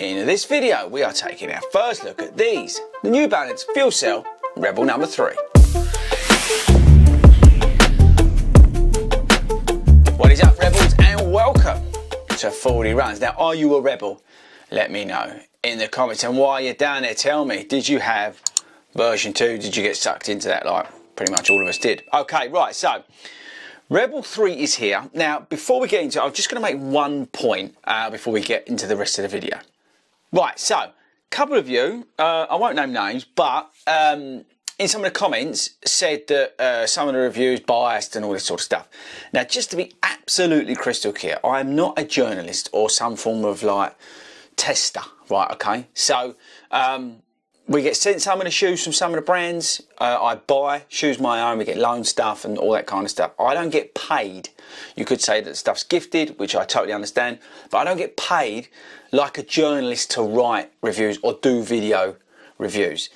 In this video, we are taking our first look at these, the New Balance Fuelcell Rebel number 3. What is up, Rebels, and welcome to 40 Runs. Now, are you a Rebel? Let me know in the comments, and while you're down there, tell me, did you have version 2? Did you get sucked into that like pretty much all of us did? Okay, right, so Rebel 3 is here. Now, before we get into it, I'm just going to make one point before we get into the rest of the video. Right, so, a couple of you, I won't name names, but in some of the comments said that some of the reviews biased and all this sort of stuff. Now, just to be absolutely crystal clear, I am not a journalist or some form of like tester, right, okay? So, we get sent some of the shoes from some of the brands. I buy shoes my own, we get loan stuff and all that kind of stuff. I don't get paid. You could say that the stuff's gifted, which I totally understand, but I don't get paid like a journalist to write reviews or do video reviews.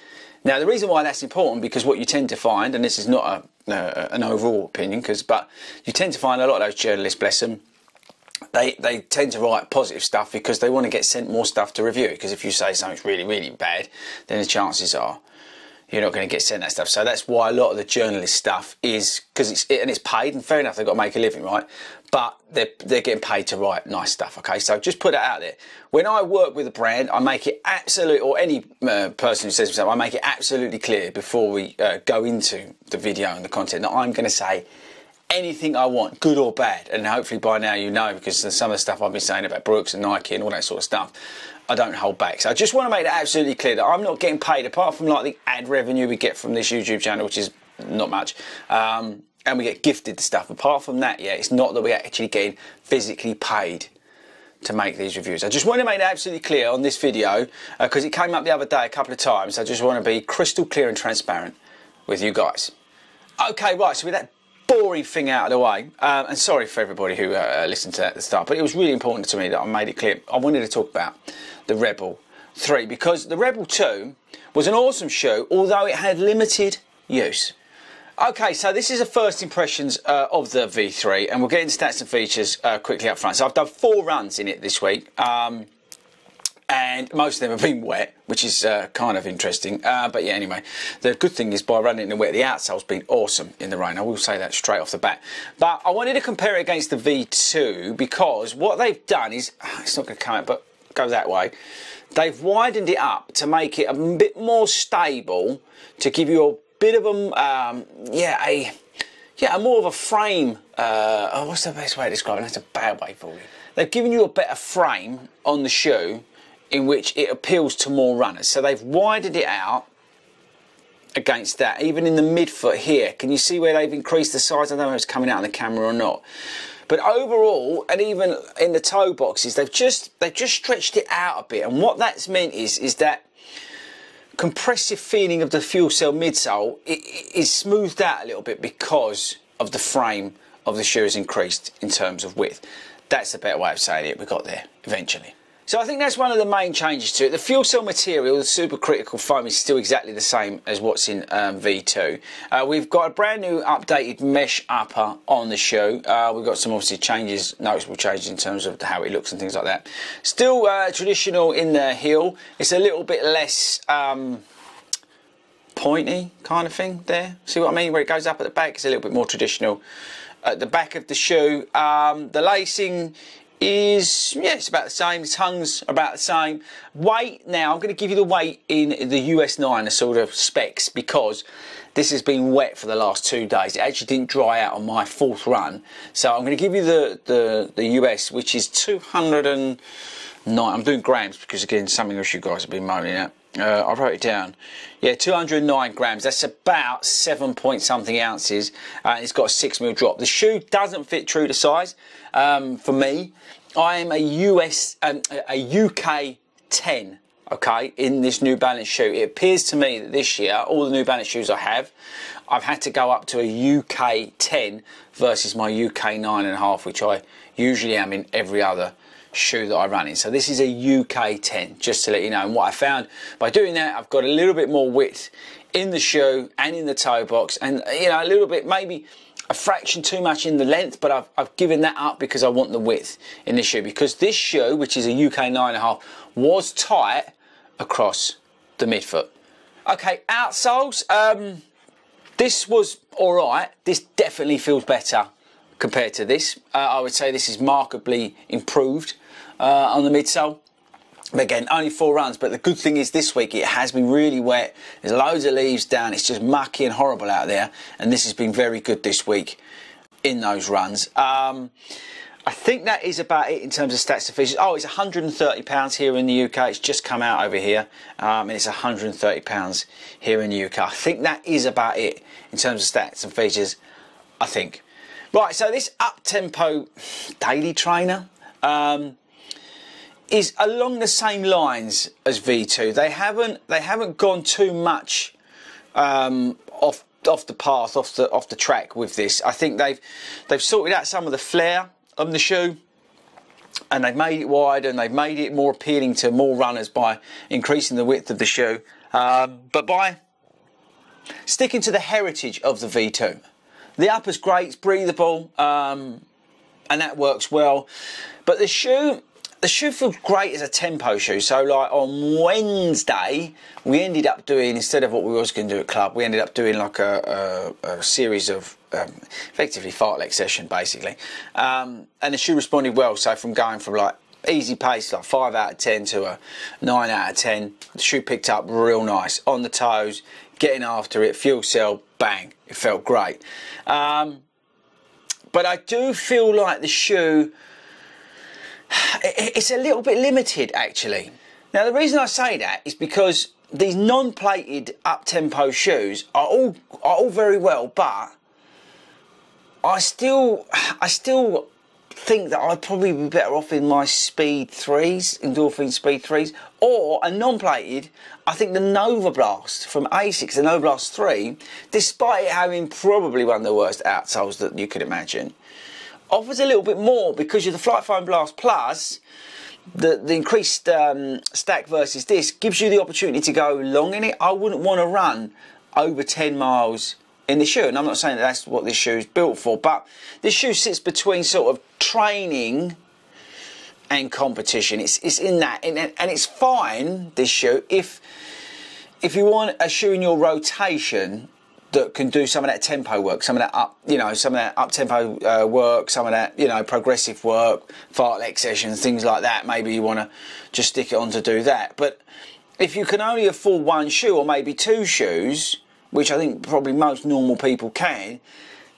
Now, the reason why that's important, because what you tend to find, and this is not an overall opinion, but you tend to find a lot of those journalists, bless them, they tend to write positive stuff because they want to get sent more stuff to review. Because if you say something's really, really bad, then the chances are you're not going to get sent that stuff. So that's why a lot of the journalist stuff is, because it's paid, and fair enough, they've got to make a living, right? But they're getting paid to write nice stuff, okay? So just put that out there. When I work with a brand, I make it absolute, or any person who says something, I make it absolutely clear before we go into the video and the content that I'm going to say anything I want, good or bad. And hopefully by now you know, because some of the stuff I've been saying about Brooks and Nike and all that sort of stuff, I don't hold back. So I just want to make that absolutely clear that I'm not getting paid, apart from like the ad revenue we get from this YouTube channel, which is not much, and we get gifted the stuff. Apart from that, yeah, it's not that we're actually getting physically paid to make these reviews. I just want to make that absolutely clear on this video, because it came up the other day a couple of times. I just want to be crystal clear and transparent with you guys. Okay, right, so with that boring thing out of the way, and sorry for everybody who listened to that at the start, but it was really important to me that I made it clear. I wanted to talk about the Rebel 3, because the Rebel 2 was an awesome shoe, although it had limited use. Okay, so this is the first impressions of the V3, and we'll get into stats and features quickly up front. So I've done 4 runs in it this week, and most of them have been wet, which is kind of interesting. But yeah, anyway, the good thing is by running in the wet, the outsole's been awesome in the rain. I will say that straight off the bat. But I wanted to compare it against the V2, because what they've done is, it's not going to come out, but go that way. They've widened it up to make it a bit more stable, to give you a bit of a, more of a frame. What's the best way to describe it? That's a bad way for you. They've given you a better frame on the shoe, in which it appeals to more runners. So they've widened it out against that. Even in the midfoot here, can you see where they've increased the size? I don't know if it's coming out on the camera or not. But overall, and even in the toe boxes, they've just stretched it out a bit. And what that's meant is that compressive feeling of the Fuelcell midsole is smoothed out a little bit, because of the frame of the shoe has increased in terms of width. That's a better way of saying it. We got there eventually. So I think that's one of the main changes to it. The Fuelcell material, the supercritical foam, is still exactly the same as what's in V2. We've got a brand new updated mesh upper on the shoe. We've got some obviously changes, noticeable changes in terms of how it looks and things like that. Still traditional in the heel. It's a little bit less pointy kind of thing there. See what I mean? Where it goes up at the back, it's a little bit more traditional. At the back of the shoe, the lacing is, yeah, it's about the same. The tongue's about the same. Weight, now I'm going to give you the weight in the US 9, the sort of specs, because this has been wet for the last 2 days. It actually didn't dry out on my 4th run, so I'm going to give you the US, which is 209. I'm doing grams because, again, something else you guys have been moaning at. I wrote it down. Yeah, 209 grams. That's about 7 point something ounces. It's got a 6mm drop. The shoe doesn't fit true to size. For me, I am a UK 10. Okay, in this New Balance shoe. It appears to me that this year, all the New Balance shoes I have, I've had to go up to a UK 10 versus my UK 9.5, which I usually am in every other shoe that I run in. So this is a UK 10, just to let you know. And what I found by doing that, I've got a little bit more width in the shoe and in the toe box, and you know, a little bit, maybe a fraction too much in the length, but I've given that up because I want the width in this shoe, because this shoe, which is a UK 9.5, was tight across the midfoot. Okay, outsoles, this was alright. This definitely feels better compared to this. I would say this is markedly improved on the midsole. But again, only 4 runs, but the good thing is this week it has been really wet. There's loads of leaves down. It's just mucky and horrible out there, and this has been very good this week in those runs. I think that is about it in terms of stats and features. Oh, it's £130 here in the UK. It's just come out over here, and it's £130 here in the UK. I think that is about it in terms of stats and features, I think. Right, so this up-tempo daily trainer is along the same lines as V2. They haven't gone too much off the path, off the track with this. I think they've sorted out some of the flare on the shoe, and they've made it wider, and they've made it more appealing to more runners by increasing the width of the shoe, but by sticking to the heritage of the V2. The upper's great, it's breathable, and that works well, but the shoe feels great as a tempo shoe. So like on Wednesday, we ended up doing, instead of what we was going to do at club, we ended up doing like a series of effectively fartlek session basically. And the shoe responded well. So from going from like easy pace, like 5 out of 10 to a 9 out of 10, the shoe picked up real nice. On the toes, getting after it, fuel cell, bang, it felt great. But I do feel like the shoe, it's a little bit limited actually. Now the reason I say that is because these non-plated up-tempo shoes are all very well, but I still think that I'd probably be better off in my Speed 3s, Endorphin Speed 3s, or a non-plated. I think the Nova Blast from ASICS, the Nova Blast 3, despite it having probably one of the worst outsoles that you could imagine, offers a little bit more because of the Flight Foam Blast Plus. The increased stack versus this gives you the opportunity to go long in it. I wouldn't want to run over 10 miles in the shoe, and I'm not saying that that's what this shoe is built for, but this shoe sits between sort of training and competition. It's in that, and it's fine, this shoe, if you want a shoe in your rotation that can do some of that tempo work, some of that up tempo work, some of that progressive work, fartlek sessions, things like that. Maybe you want to just stick it on to do that. But if you can only afford one shoe or maybe 2 shoes, which I think probably most normal people can,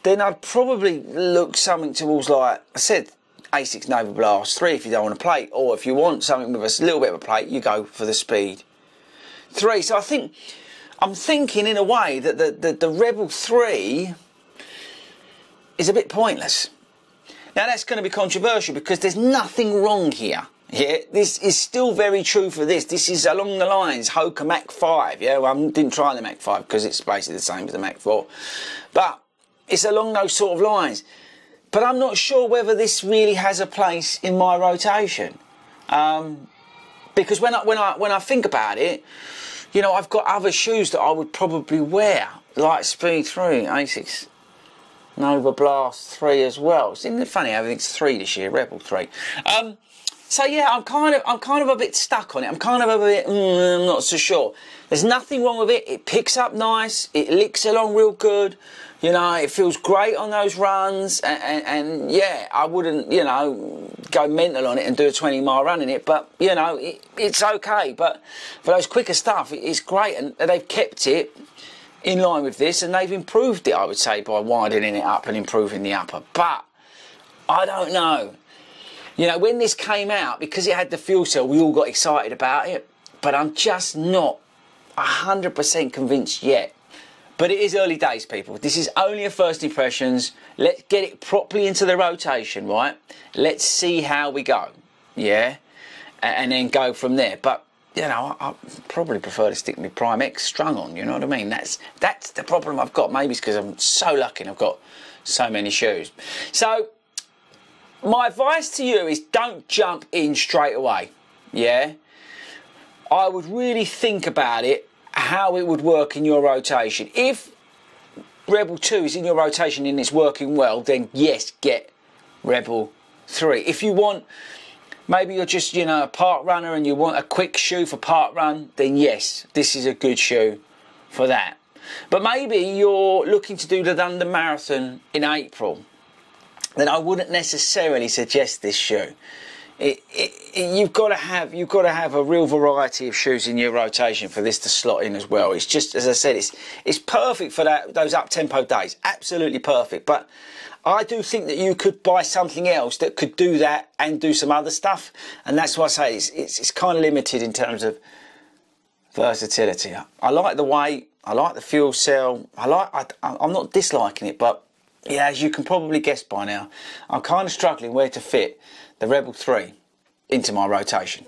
then I'd probably look something towards, like I said, ASICS Nova Blast 3 if you don't want a plate, or if you want something with a little bit of a plate, you go for the Speed 3. So I'm thinking in a way that the Rebel 3 is a bit pointless. Now that's going to be controversial because there's nothing wrong here. Yeah, this is still very true for this. This is along the lines Hoka Mach 5. Yeah, well, I didn't try the Mach 5 because it's basically the same as the Mach 4. But it's along those sort of lines. But I'm not sure whether this really has a place in my rotation. Because when I think about it, I've got other shoes that I would probably wear, like Speed 3, ASICS Nova Blast 3 as well. Isn't it funny? Everything's 3 this year, Rebel 3. So yeah, I'm kind of a bit stuck on it. I'm kind of a bit, I'm not so sure. There's nothing wrong with it. It picks up nice. It licks along real good. It feels great on those runs. And yeah, I wouldn't, go mental on it and do a 20-mile run in it. But, it's okay. But for those quicker stuff, it's great. And they've kept it in line with this. And they've improved it, I would say, by widening it up and improving the upper. But I don't know. When this came out, because it had the fuel cell, we all got excited about it. But I'm just not 100% convinced yet. But it is early days, people. This is only a first impressions. Let's get it properly into the rotation, right? Let's see how we go, yeah? And then go from there. But, I probably prefer to stick with Prime X strung on, you know what I mean? That's the problem I've got. Maybe it's because I'm so lucky and I've got so many shoes. So my advice to you is don't jump in straight away, yeah? I would really think about it, how it would work in your rotation. If Rebel 2 is in your rotation and it's working well, then yes, get Rebel 3. If you want, maybe you're just, you know, a park runner and you want a quick shoe for park run, then yes, this is a good shoe for that. But maybe you're looking to do the London Marathon in April, then I wouldn't necessarily suggest this shoe. You've got to have a real variety of shoes in your rotation for this to slot in as well. It's just, as I said, it's perfect for those up-tempo days, absolutely perfect. But I do think that you could buy something else that could do that and do some other stuff, and that's why I say it's kind of limited in terms of versatility. I like the weight. I like the fuel cell. I'm not disliking it, but yeah, as you can probably guess by now, I'm kind of struggling where to fit the Rebel 3 into my rotation.